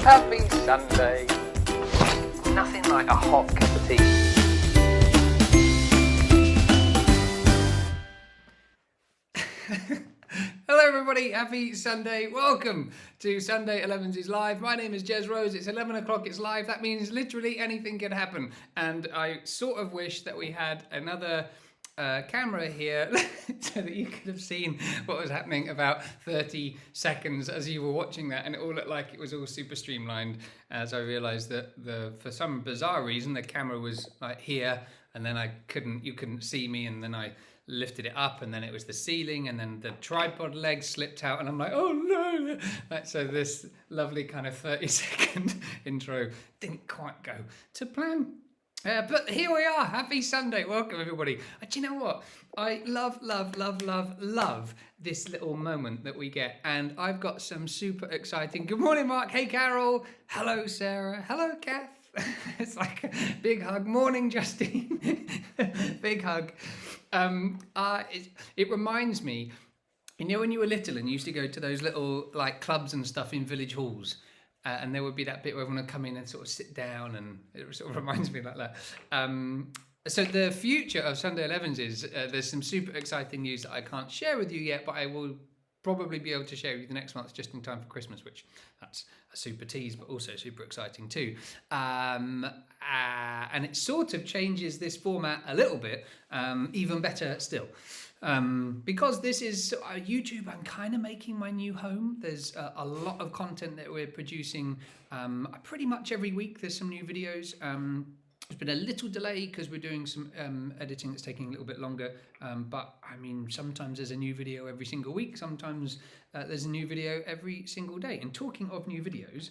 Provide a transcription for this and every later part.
Happy Sunday. Nothing like a hot cup of tea. Hello everybody, happy Sunday. Welcome to Sunday Elevenses Live. My name is Jez Rose. It's 11 o'clock, it's live. That means literally anything can happen. And I sort of wish that we had another camera here so that you could have seen what was happening about 30 seconds as you were watching that, and it all looked like it was all super streamlined, as I realized that for some bizarre reason the camera was like here, and then you couldn't see me, and then I lifted it up, and then it was the ceiling, and then the tripod leg slipped out, and I'm like, oh no. So this lovely kind of 30-second intro didn't quite go to plan. But here we are. Happy Sunday. Welcome, everybody. Do you know what? I love this little moment that we get. And I've got some super exciting... Good morning, Mark. Hey, Carol. Hello, Sarah. Hello, Kath. It's like a big hug. Morning, Justine. Big hug. It reminds me, you know, when you were little and you used to go to those little like clubs and stuff in village halls, and there would be that bit where everyone would come in and sort of sit down, and it sort of reminds me like that. So the future of Sunday Elevenses, there's some super exciting news that I can't share with you yet, but I will probably be able to share with you the next month, just in time for Christmas, which that's a super tease, but also super exciting too. And it sort of changes this format a little bit, even better still. Because this is YouTube, I'm kind of making my new home. There's a lot of content that we're producing pretty much every week. There's some new videos. There's been a little delay because we're doing some editing that's taking a little bit longer. But I mean, sometimes there's a new video every single week. Sometimes there's a new video every single day. And talking of new videos,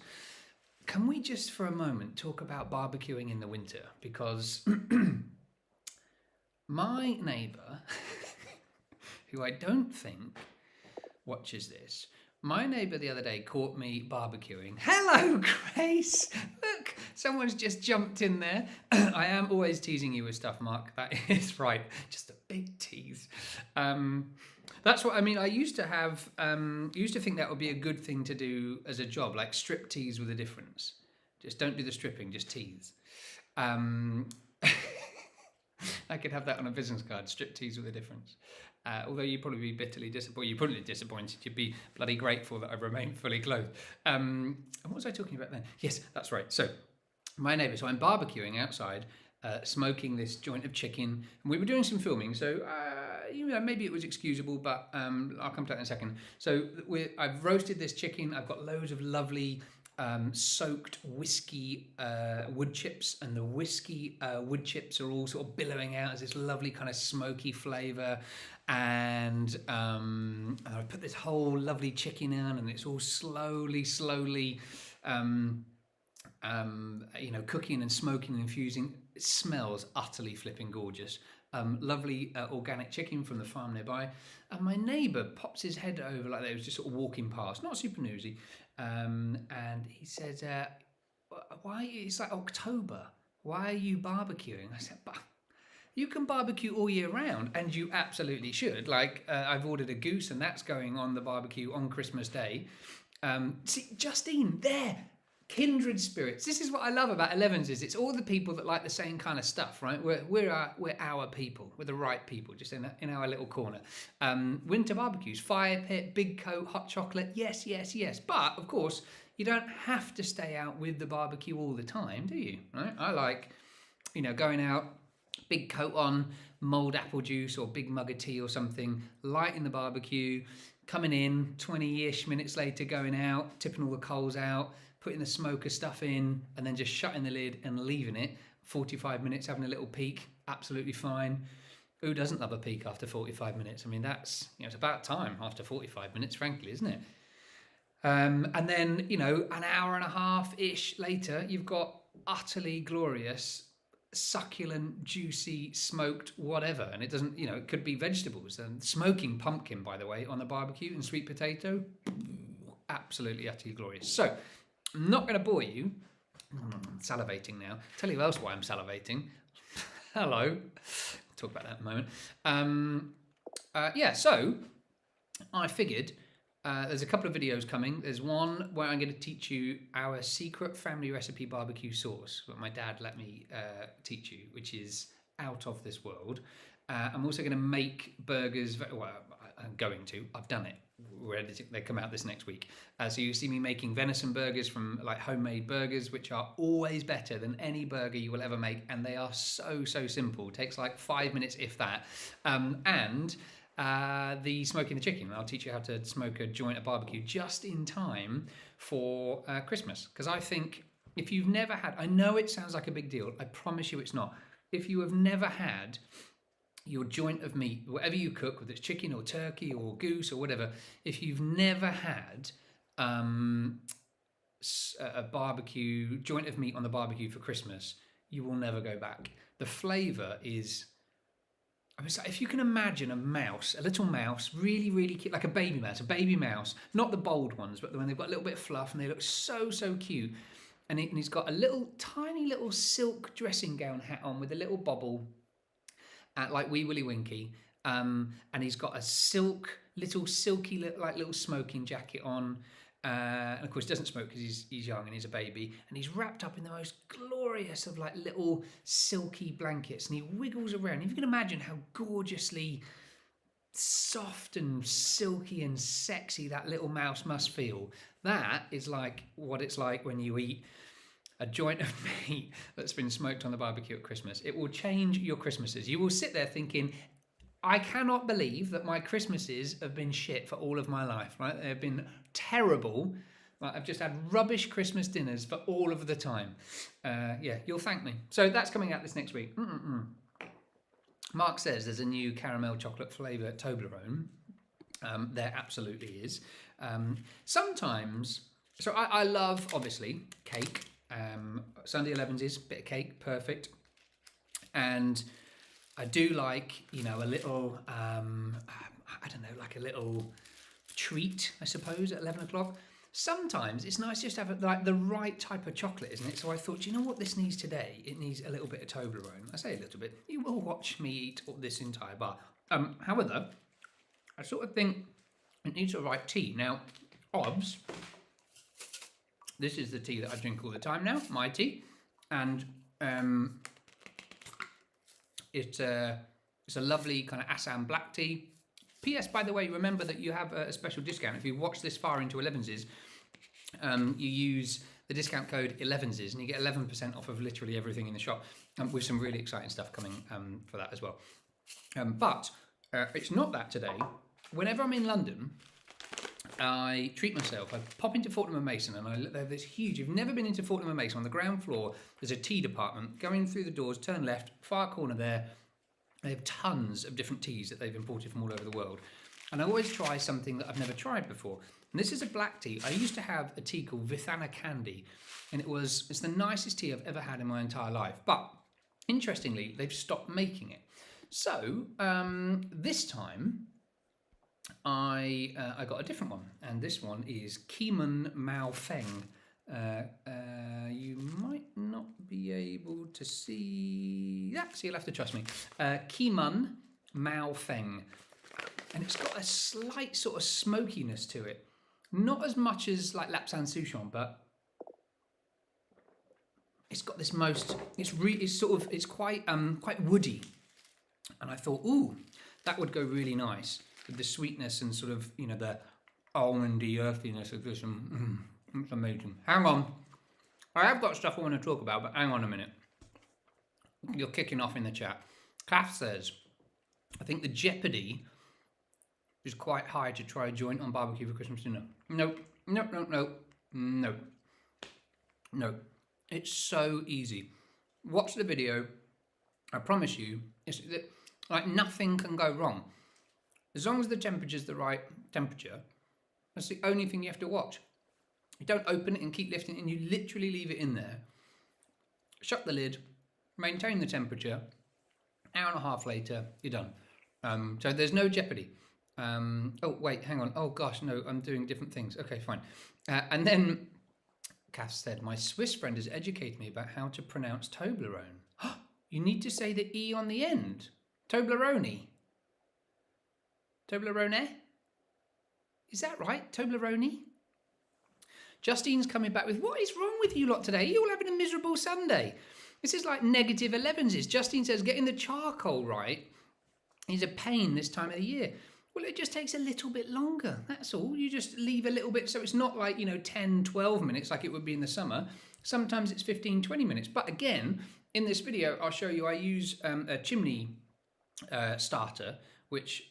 can we just for a moment talk about barbecuing in the winter? Because my neighbour... who I don't think watches this. My neighbour the other day caught me barbecuing. Hello, Grace! Look, someone's just jumped in there. I am always teasing you with stuff, Mark. That is right. Just a big tease. That's what I mean. I used to think that would be a good thing to do as a job, like strip tease with a difference. Just don't do the stripping, just tease. I could have that on a business card, strip tease with a difference. Although you'd probably be bitterly disappointed. You'd probably be disappointed. You'd be bloody grateful that I've remained fully clothed. And what was I talking about then? Yes, that's right. So my neighbour, so I'm barbecuing outside, smoking this joint of chicken. And we were doing some filming, so maybe it was excusable, but I'll come to that in a second. So I've roasted this chicken. I've got loads of lovely soaked whiskey wood chips, and the whiskey wood chips are all sort of billowing out as this lovely kind of smoky flavour. And I put this whole lovely chicken in, and it's all slowly cooking and smoking and infusing. It smells utterly flipping gorgeous. Lovely organic chicken from the farm nearby. And my neighbour pops his head over like that. He was just sort of walking past, not super newsy. And he said, why, it's like October, why are you barbecuing? I said, but you can barbecue all year round, and you absolutely should. Like, I've ordered a goose, and that's going on the barbecue on Christmas Day. See, Justine, there, kindred spirits. This is what I love about Elevenses. It's all the people that like the same kind of stuff, right? We're our people. We're the right people, just in our little corner. Winter barbecues, fire pit, big coat, hot chocolate. Yes. But of course, you don't have to stay out with the barbecue all the time, do you? Right? I like, going out, big coat on, mulled apple juice or big mug of tea or something, lighting the barbecue, coming in 20-ish minutes later, going out, tipping all the coals out, putting the smoker stuff in, and then just shutting the lid and leaving it. 45 minutes, having a little peek, absolutely fine. Who doesn't love a peek after 45 minutes? I mean, that's, it's about time after 45 minutes, frankly, isn't it? And then, an hour and a half-ish later, you've got utterly glorious, succulent, juicy, smoked whatever. And it doesn't, it could be vegetables. And smoking pumpkin, by the way, on the barbecue, and sweet potato, absolutely, utterly glorious. So, I'm not going to bore you. Salivating now. Tell you else why I'm salivating. Hello. We'll talk about that in a moment. So I figured There's a couple of videos coming. There's one where I'm going to teach you our secret family recipe barbecue sauce that my dad let me teach you, which is out of this world. I'm also going to make burgers. Well, I'm going to. I've done it. We're editing. They come out this next week. So you see me making venison burgers from like homemade burgers, which are always better than any burger you will ever make, and they are so simple. It takes like 5 minutes, if that. And the smoking the chicken. I'll teach you how to smoke a joint at barbecue just in time for Christmas. Because I think if you've never had, I know it sounds like a big deal. I promise you it's not. If you have never had your joint of meat, whatever you cook, whether it's chicken or turkey or goose or whatever, if you've never had a barbecue joint of meat on the barbecue for Christmas, you will never go back. The flavour is, if you can imagine a mouse, a little mouse, really cute, like a baby mouse, not the bold ones, but when they've got a little bit of fluff and they look so cute. And he's got a tiny little silk dressing gown hat on with a little bobble, like Wee Willie Winky. And he's got a little silky, like little smoking jacket on. And of course, he doesn't smoke because he's young and he's a baby. And he's wrapped up in the most glorious of like little silky blankets. And he wiggles around. If you can imagine how gorgeously soft and silky and sexy that little mouse must feel, that is like what it's like when you eat a joint of meat that's been smoked on the barbecue at Christmas. It will change your Christmases. You will sit there thinking, I cannot believe that my Christmases have been shit for all of my life, right? They've been terrible. Like, I've just had rubbish Christmas dinners for all of the time. Yeah, you'll thank me. So that's coming out this next week. Mark says there's a new caramel chocolate flavour Toblerone. There absolutely is. Sometimes, so I love, obviously, cake. Sunday Elevenses, bit of cake, perfect. And I do like, a little, I don't know, like a little treat, I suppose, at 11 o'clock. Sometimes it's nice just to have like the right type of chocolate, isn't it? So I thought, you know what this needs today? It needs a little bit of Toblerone. I say a little bit. You will watch me eat this entire bar. However, I sort of think it needs the right tea. Now, Obs, this is the tea that I drink all the time now, my tea. And it's a lovely kind of Assam black tea. P.S. By the way, remember that you have a special discount. If you watch this far into Elevenses, you use the discount code Elevenses and you get 11% off of literally everything in the shop, with some really exciting stuff coming for that as well. But it's not that today. Whenever I'm in London, I treat myself. I pop into Fortnum & Mason and they have this huge, you've never been into Fortnum & Mason, on the ground floor, there's a tea department. Going through the doors, turn left, far corner there, they have tons of different teas that they've imported from all over the world. And I always try something that I've never tried before. And this is a black tea. I used to have a tea called Vithana Candy, and it's the nicest tea I've ever had in my entire life. But interestingly, they've stopped making it. So this time I got a different one, and this one is Keeman Mao Feng. You might not be able to see that, so you'll have to trust me. Keeman Mao Feng, and it's got a slight sort of smokiness to it, not as much as like Lapsang Souchong, but it's got this it's quite woody, and I thought, ooh, that would go really nice with the sweetness and sort of the almondy earthiness of this. It's amazing. Hang on. I have got stuff I want to talk about, but hang on a minute. You're kicking off in the chat. Kath says, I think the jeopardy is quite high to try a joint on barbecue for Christmas dinner. No. It's so easy. Watch the video. I promise you, it's like nothing can go wrong. As long as the temperature's the right temperature, that's the only thing you have to watch. You don't open it and keep lifting it, and you literally leave it in there. Shut the lid, maintain the temperature, hour and a half later, you're done. So there's no jeopardy. Oh, wait, hang on. Oh, gosh, no, I'm doing different things. Okay, fine. And then Kath said, my Swiss friend has educated me about how to pronounce Toblerone. You need to say the E on the end. Toblerone. Toblerone? Is that right, Toblerone? Justine's coming back with, what is wrong with you lot today? You're all having a miserable Sunday. This is like negative 11s. Justine says getting the charcoal right is a pain this time of the year. Well, it just takes a little bit longer. That's all. You just leave a little bit. So it's not like, 10, 12 minutes like it would be in the summer. Sometimes it's 15, 20 minutes. But again, in this video, I'll show you I use a chimney starter, which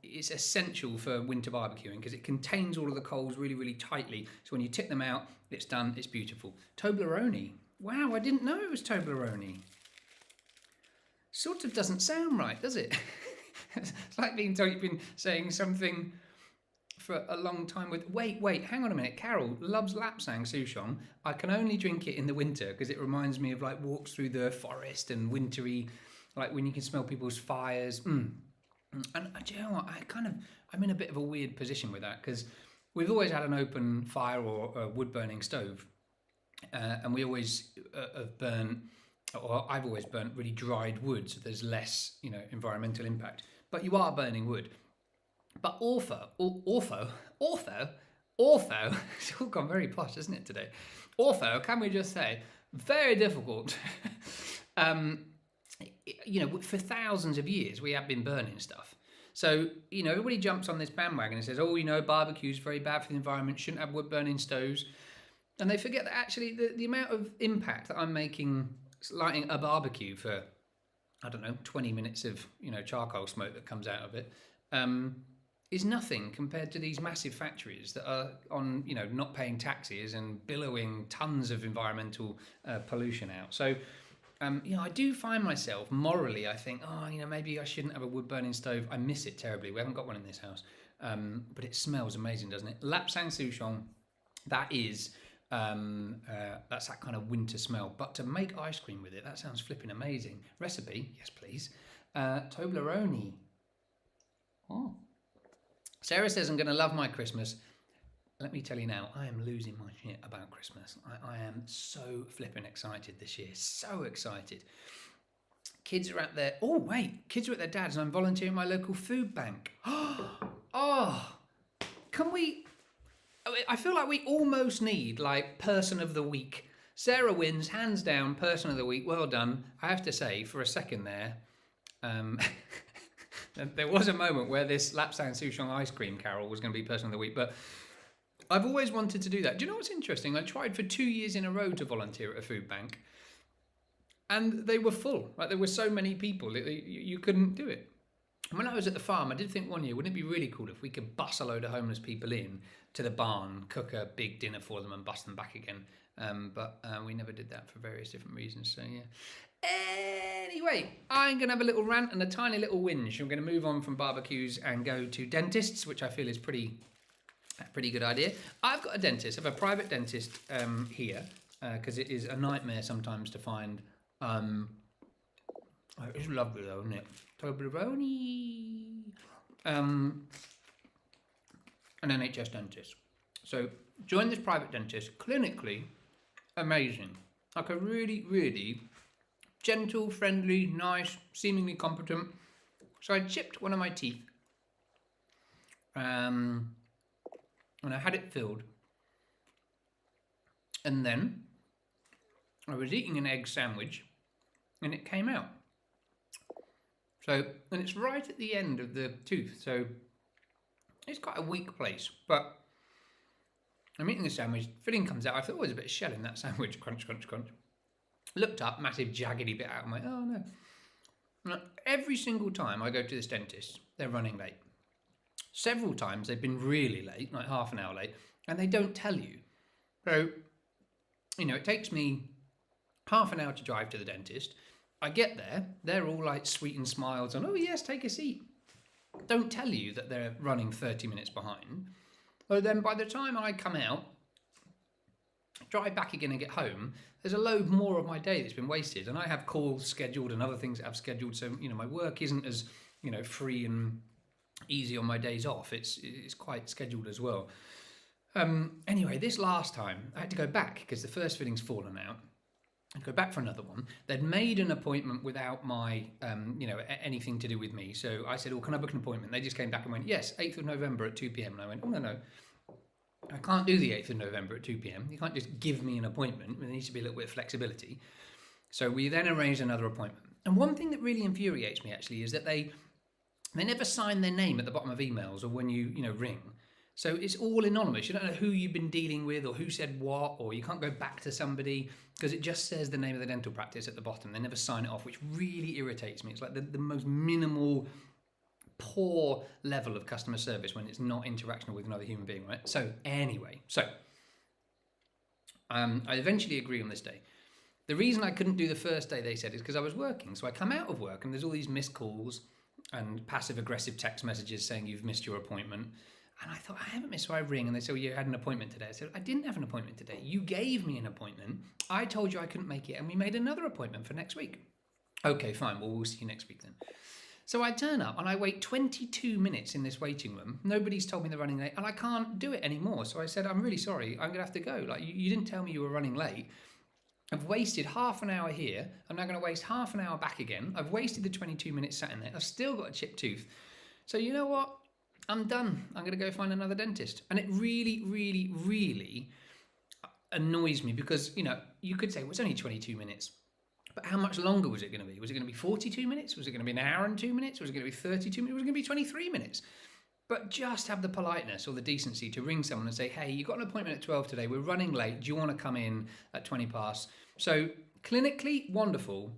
is essential for winter barbecuing because it contains all of the coals really, really tightly. So when you tip them out, it's done. It's beautiful. Toblerone. Wow, I didn't know it was Toblerone. Sort of doesn't sound right, does it? It's like being told you've been saying something for a long time with... Wait, hang on a minute. Carol loves Lapsang Souchong. I can only drink it in the winter because it reminds me of like walks through the forest and wintry, like when you can smell people's fires. And do you know what? I'm in a bit of a weird position with that because we've always had an open fire or a wood-burning stove. And we always have burnt, or I've always burnt really dried wood, so there's less, environmental impact. But you are burning wood. But ortho, it's all gone very posh, isn't it, today? Ortho, can we just say, very difficult. For thousands of years, we have been burning stuff. So, everybody jumps on this bandwagon and says, barbecue's very bad for the environment, shouldn't have wood-burning stoves. And they forget that actually the amount of impact that I'm making lighting a barbecue for, 20 minutes of, charcoal smoke that comes out of it, is nothing compared to these massive factories that are on, not paying taxes and billowing tons of environmental pollution out. So, I do find myself morally, I think, maybe I shouldn't have a wood-burning stove. I miss it terribly. We haven't got one in this house. But it smells amazing, doesn't it? Lapsang Souchong, that is... that's that kind of winter smell. But to make ice cream with it, that sounds flipping amazing. Recipe, yes please. Toblerone. Oh. Sarah says, I'm going to love my Christmas. Let me tell you now, I am losing my shit about Christmas. I am so flipping excited this year. So excited. Kids are at their... Oh, wait. Kids are at their dad's and I'm volunteering at my local food bank. Oh, can we... I feel like we almost need, person of the week. Sarah wins, hands down, person of the week. Well done. I have to say, for a second there, there was a moment where this Lapsang Souchong ice cream, Carol, was going to be person of the week. But I've always wanted to do that. Do you know what's interesting? I tried for 2 years in a row to volunteer at a food bank. And they were full. There were so many people that you couldn't do it. And when I was at the farm, I did think one year, wouldn't it be really cool if we could bus a load of homeless people in to the barn, cook a big dinner for them and bus them back again. But we never did that for various different reasons, so yeah. Anyway, I'm going to have a little rant and a tiny little whinge. I'm going to move on from barbecues and go to dentists, which I feel is a pretty good idea. I've got a dentist. I have a private dentist here, because it is a nightmare sometimes to find... it's lovely though, isn't it? Toblerone. An NHS dentist. So join this private dentist. Clinically amazing. Like a really, really gentle, friendly, nice, seemingly competent. So I chipped one of my teeth. And I had it filled. And then I was eating an egg sandwich and it came out. So, and it's right at the end of the tooth, so it's quite a weak place. But I'm eating the sandwich, filling comes out. I thought, there's a bit of shell in that sandwich. Crunch, crunch, crunch. Looked up, massive jaggedy bit out. I'm like, oh no. Now, every single time I go to this dentist, they're running late. Several times they've been really late, like half an hour late, and they don't tell you. So, it takes me half an hour to drive to the dentist. I get there, they're all like sweet and smiles and, oh yes, take a seat. Don't tell you that they're running 30 minutes behind. But then by the time I come out, drive back again and get home, there's a load more of my day that's been wasted. And I have calls scheduled and other things that I've scheduled. So, my work isn't as, free and easy on my days off. It's quite scheduled as well. Anyway, this last time, I had to go back because the first fitting's fallen out. I'd go back for another one. They'd made an appointment without my, anything to do with me. So I said, "Oh, can I book an appointment?" They just came back and went, "Yes, 8th of November at 2 p.m." And I went, "Oh, no. I can't do the 8th of November at 2 p.m. You can't just give me an appointment. There needs to be a little bit of flexibility." So we then arranged another appointment. And one thing that really infuriates me actually is that they never sign their name at the bottom of emails or when you ring. So it's all anonymous. You don't know who you've been dealing with or who said what, or you can't go back to somebody because it just says the name of the dental practice at the bottom. They never sign it off, which really irritates me. It's like the most minimal, poor level of customer service when it's not interactional with another human being, right? So anyway, I eventually agree on this day. The reason I couldn't do the first day, they said, is because I was working. So I come out of work and there's all these missed calls and passive-aggressive text messages saying you've missed your appointment. And I thought, I haven't missed, so I ring, and they say, "Well, you had an appointment today." I said, "I didn't have an appointment today. You gave me an appointment. I told you I couldn't make it, and we made another appointment for next week." "Okay, fine. Well, we'll see you next week then." So I turn up, and I wait 22 minutes in this waiting room. Nobody's told me they're running late, and I can't do it anymore. So I said, "I'm really sorry. I'm going to have to go. Like, you didn't tell me you were running late. I've wasted half an hour here. I'm now going to waste half an hour back again. I've wasted the 22 minutes sat in there. I've still got a chipped tooth. So you know what? I'm done. I'm going to go find another dentist." And it really, really, really annoys me because, you could say, well, it's only 22 minutes. But how much longer was it going to be? Was it going to be 42 minutes? Was it going to be an hour and 2 minutes? Was it going to be 32 minutes? Was it going to be 23 minutes? But just have the politeness or the decency to ring someone and say, "Hey, you've got an appointment at 12 today. We're running late. Do you want to come in at 20 past? So clinically, wonderful.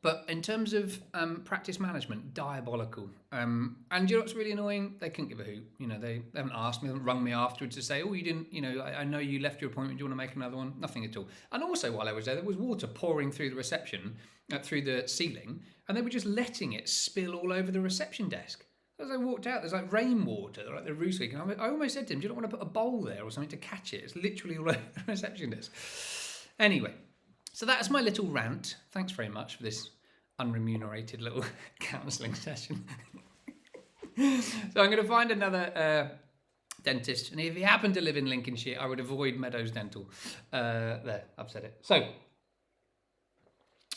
But in terms of practice management, diabolical. And you know what's really annoying? They couldn't give a hoot. They haven't asked me, they haven't rung me afterwards to say, "Oh, you didn't, I know you left your appointment. Do you want to make another one?" Nothing at all. And also while I was there was water pouring through the reception, through the ceiling, and they were just letting it spill all over the reception desk. As I walked out, there's like rainwater, like the roof leak. And I almost said to him, "Do you not want to put a bowl there or something to catch it?" It's literally all over the reception desk. Anyway, so that's my little rant. Thanks very much for this unremunerated little counselling session. So I'm going to find another dentist, and if you happen to live in Lincolnshire, I would avoid Meadows Dental. There, I've said it. So,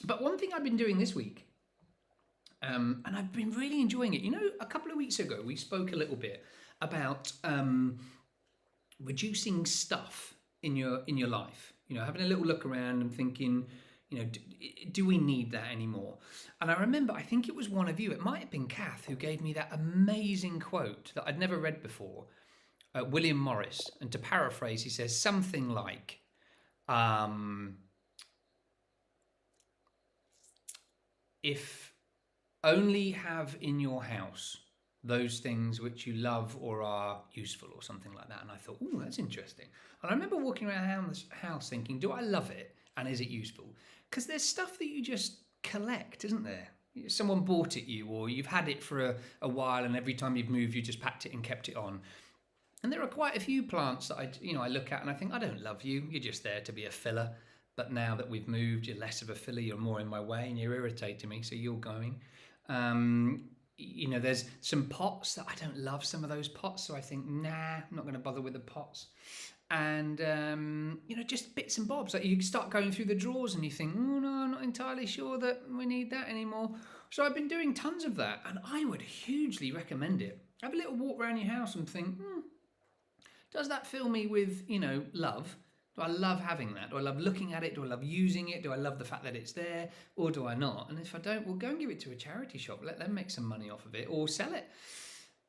but one thing I've been doing this week, and I've been really enjoying it. A couple of weeks ago we spoke a little bit about reducing stuff in your life. Having a little look around and thinking, do we need that anymore? And I remember, I think it was one of you, it might have been Kath, who gave me that amazing quote that I'd never read before, William Morris. And to paraphrase, he says something like, if only have in your house those things which you love or are useful, or something like that. And I thought, oh, that's interesting. And I remember walking around this house thinking, do I love it? And is it useful? Because there's stuff that you just collect, isn't there? Someone bought it you, or you've had it for a while, and every time you've moved, you just packed it and kept it on. And there are quite a few plants that I look at and I think, I don't love you. You're just there to be a filler. But now that we've moved, you're less of a filler. You're more in my way, and you're irritating me. So you're going. There's some pots that I don't love. Some of those pots, so I think, nah, I'm not going to bother with the pots. And just bits and bobs. Like you start going through the drawers and you think, oh no, I'm not entirely sure that we need that anymore. So I've been doing tons of that, and I would hugely recommend it. Have a little walk around your house and think, does that fill me with love? Do I love having that? Do I love looking at it? Do I love using it? Do I love the fact that it's there, or do I not? And if I don't, well, go and give it to a charity shop. Let them make some money off of it, or sell it.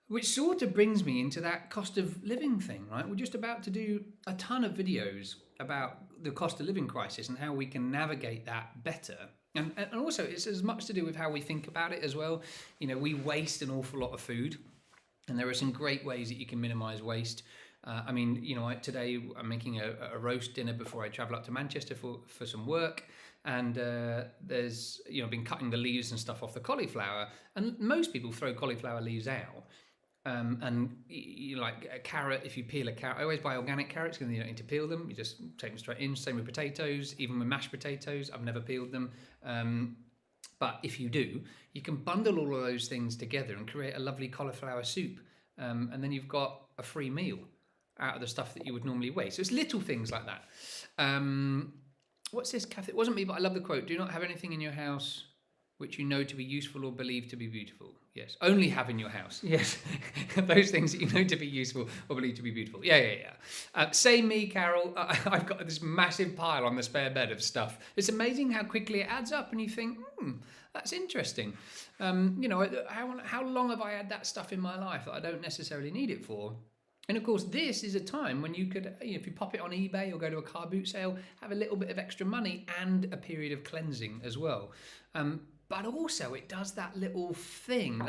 Which sort of brings me into that cost of living thing, right? We're just about to do a ton of videos about the cost of living crisis and how we can navigate that better. And also, it's as much to do with how we think about it as well. We waste an awful lot of food, and there are some great ways that you can minimize waste. Today I'm making a roast dinner before I travel up to Manchester for some work. And there's, been cutting the leaves and stuff off the cauliflower. And most people throw cauliflower leaves out. Like a carrot, if you peel a carrot, I always buy organic carrots because you don't need to peel them. You just take them straight in. Same with potatoes, even with mashed potatoes. I've never peeled them. But if you do, you can bundle all of those things together and create a lovely cauliflower soup. And then you've got a free meal out of the stuff that you would normally waste. So it's little things like that. What's this, Kath? It wasn't me, but I love the quote. Do not have anything in your house which you know to be useful or believe to be beautiful. Yes. Only have in your house. Yes. Those things that you know to be useful or believe to be beautiful. Yeah. Same me, Carol. I've got this massive pile on the spare bed of stuff. It's amazing how quickly it adds up, and you think, that's interesting. How long have I had that stuff in my life that I don't necessarily need it for? And of course, this is a time when you could, if you pop it on eBay or go to a car boot sale, have a little bit of extra money and a period of cleansing as well. But also it does that little thing,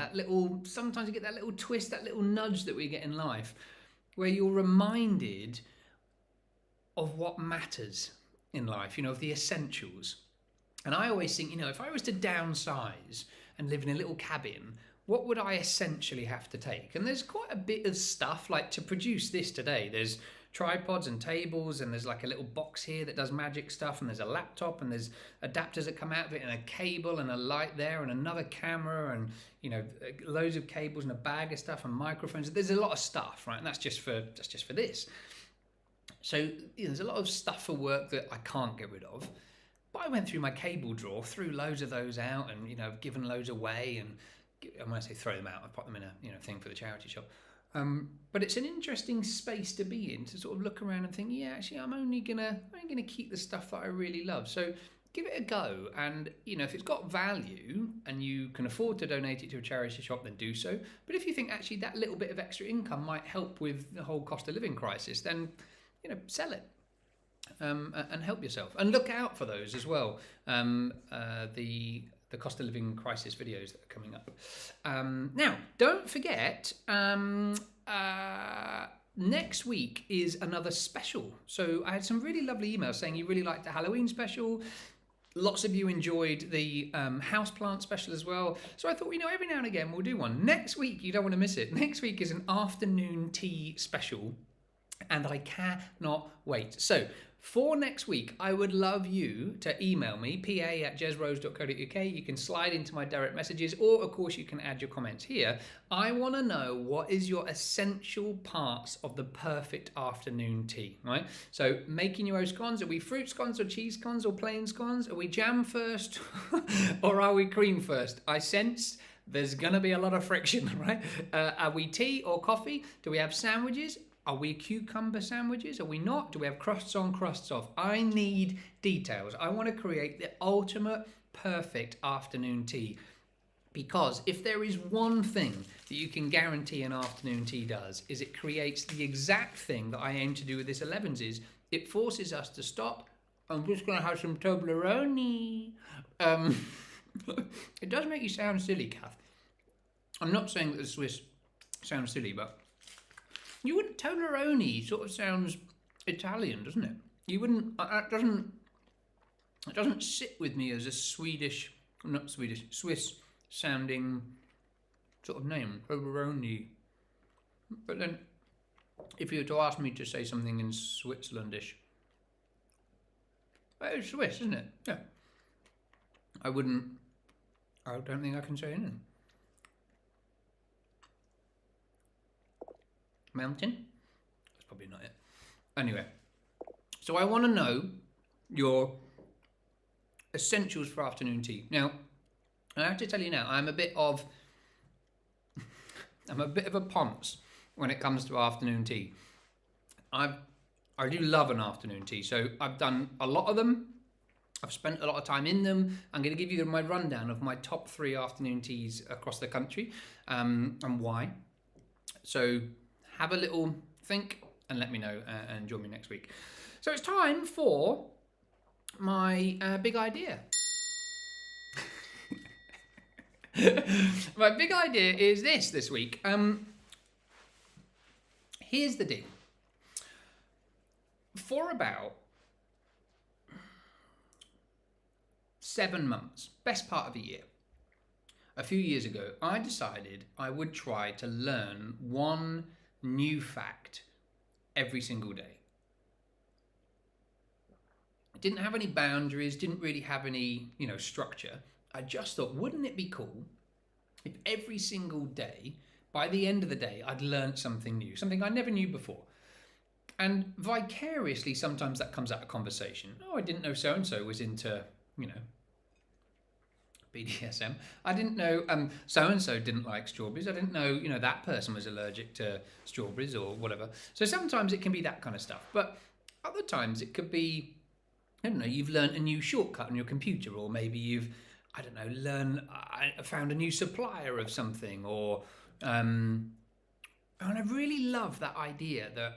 sometimes you get that little twist, that little nudge that we get in life, where you're reminded of what matters in life, of the essentials. And I always think, if I was to downsize and live in a little cabin, what would I essentially have to take? And there's quite a bit of stuff, like to produce this today. There's tripods and tables, and there's like a little box here that does magic stuff, and there's a laptop, and there's adapters that come out of it, and a cable and a light there, and another camera, and loads of cables and a bag of stuff and microphones. There's a lot of stuff, right? And that's just for this. So there's a lot of stuff for work that I can't get rid of. But I went through my cable drawer, threw loads of those out, and given loads away. And when I say throw them out, I put them in a thing for the charity shop. But it's an interesting space to be in, to sort of look around and think, actually, I'm only gonna keep the stuff that I really love. So give it a go, and if it's got value and you can afford to donate it to a charity shop, then do so. But if you think actually that little bit of extra income might help with the whole cost of living crisis, then sell it. And help yourself, and look out for those as well. The cost of living crisis videos that are coming up. Now, don't forget, next week is another special. So I had some really lovely emails saying you really liked the Halloween special. Lots of you enjoyed the houseplant special as well. So I thought, every now and again we'll do one. Next week, you don't want to miss it. Next week is an afternoon tea special, and I cannot wait. So for next week, I would love you to email me, pa@jezrose.co.uk. You can slide into my direct messages, or of course you can add your comments here. I want to know, what is your essential parts of the perfect afternoon tea, right? So making your own scones, are we fruit scones or cheese scones or plain scones? Are we jam first or are we cream first? I sense there's going to be a lot of friction, right? Are we tea or coffee? Do we have sandwiches? Are we cucumber sandwiches? Are we not? Do we have crusts on, crusts off? I need details. I want to create the ultimate perfect afternoon tea. Because if there is one thing that you can guarantee an afternoon tea does, is it creates the exact thing that I aim to do with this Elevenses. It forces us to stop. I'm just going to have some Toblerone. It does make you sound silly, Kath. I'm not saying that the Swiss sounds silly, but you wouldn't. Toblerone sort of sounds Italian, doesn't it? You wouldn't. It doesn't sit with me as a Swiss sounding sort of name. Toblerone. But then, if you were to ask me to say something in Switzerlandish, it's Swiss, isn't it? Yeah. I don't think I can say anything. Mountain? That's probably not it. Anyway, so I want to know your essentials for afternoon tea. Now, I have to tell you now, I'm a bit of a ponce when it comes to afternoon tea. I do love an afternoon tea, so I've done a lot of them. I've spent a lot of time in them. I'm going to give you my rundown of my top 3 afternoon teas across the country, and why. So have a little think and let me know, and join me next week. So it's time for my big idea. My big idea is this week. Here's the deal. For about 7 months, best part of a year, a few years ago, I decided I would try to learn one new fact every single day. Didn't have any boundaries, didn't really have any, structure. I just thought, wouldn't it be cool if every single day, by the end of the day, I'd learned something new, something I never knew before. And vicariously, sometimes that comes out of conversation. Oh, I didn't know so-and-so was into, BDSM. I didn't know so-and-so didn't like strawberries. I didn't know, that person was allergic to strawberries or whatever. So sometimes it can be that kind of stuff. But other times it could be, I don't know, you've learned a new shortcut on your computer, or maybe you've, I don't know, found a new supplier of something, or, and I really love that idea that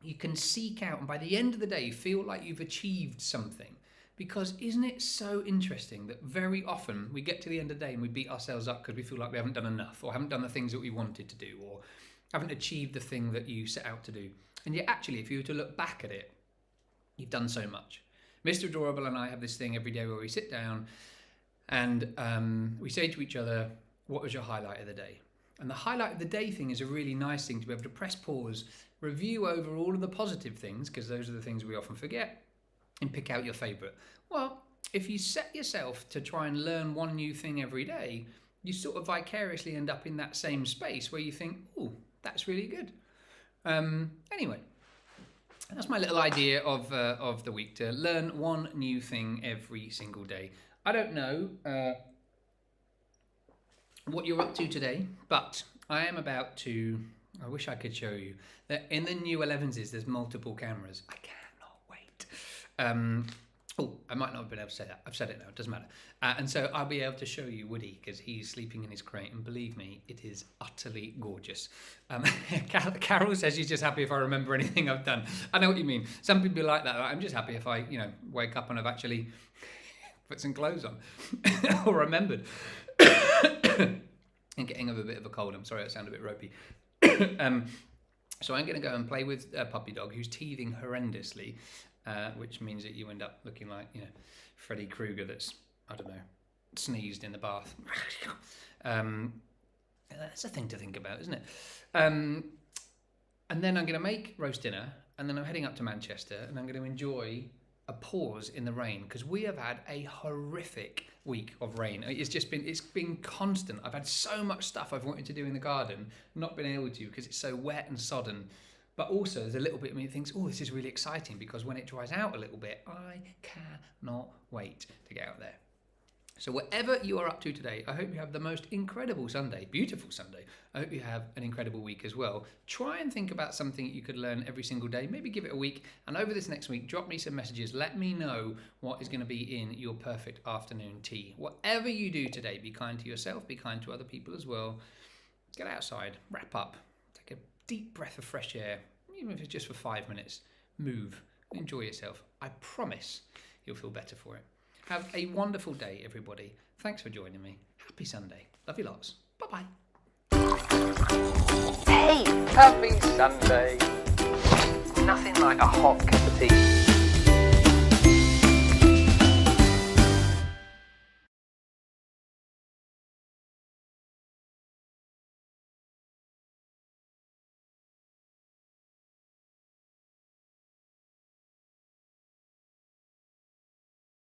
you can seek out and by the end of the day feel like you've achieved something. Because isn't it so interesting that very often we get to the end of the day and we beat ourselves up because we feel like we haven't done enough, or haven't done the things that we wanted to do, or haven't achieved the thing that you set out to do. And yet actually, if you were to look back at it, you've done so much. Mr. Adorable and I have this thing every day where we sit down and we say to each other, what was your highlight of the day? And the highlight of the day thing is a really nice thing to be able to press pause, review over all of the positive things, because those are the things we often forget, and pick out your favourite. Well, if you set yourself to try and learn one new thing every day, you sort of vicariously end up in that same space where you think, oh, that's really good. Anyway, that's my little idea of the week, to learn one new thing every single day. I don't know what you're up to today, but I am about to, I wish I could show you, that in the new Elevenses there's multiple cameras. I cannot wait. I might not have been able to say that. I've said it now, it doesn't matter. And so I'll be able to show you Woody, because he's sleeping in his crate, and believe me, it is utterly gorgeous. Carol says she's just happy if I remember anything I've done. I know what you mean. Some people are like that. I'm just happy if I, wake up and I've actually put some clothes on or remembered. And getting over a bit of a cold. I'm sorry, I sound a bit ropey. So I'm going to go and play with a puppy dog who's teething horrendously, which means that you end up looking like, Freddy Krueger that's, I don't know, sneezed in the bath. That's a thing to think about, isn't it? And then I'm going to make roast dinner, and then I'm heading up to Manchester, and I'm going to enjoy a pause in the rain, because we have had a horrific week of rain. It's been constant. I've had so much stuff I've wanted to do in the garden, not been able to because it's so wet and sodden. But also there's a little bit of me that thinks, oh, this is really exciting, because when it dries out a little bit, I cannot wait to get out there. So whatever you are up to today, I hope you have the most incredible Sunday, beautiful Sunday. I hope you have an incredible week as well. Try and think about something that you could learn every single day. Maybe give it a week. And over this next week, drop me some messages. Let me know what is going to be in your perfect afternoon tea. Whatever you do today, be kind to yourself, be kind to other people as well. Get outside, wrap up, take a deep breath of fresh air, even if it's just for 5 minutes. Move, enjoy yourself. I promise you'll feel better for it. Have a wonderful day, everybody. Thanks for joining me. Happy Sunday. Love you lots. Bye-bye. Hey, happy Sunday. Nothing like a hot cup of tea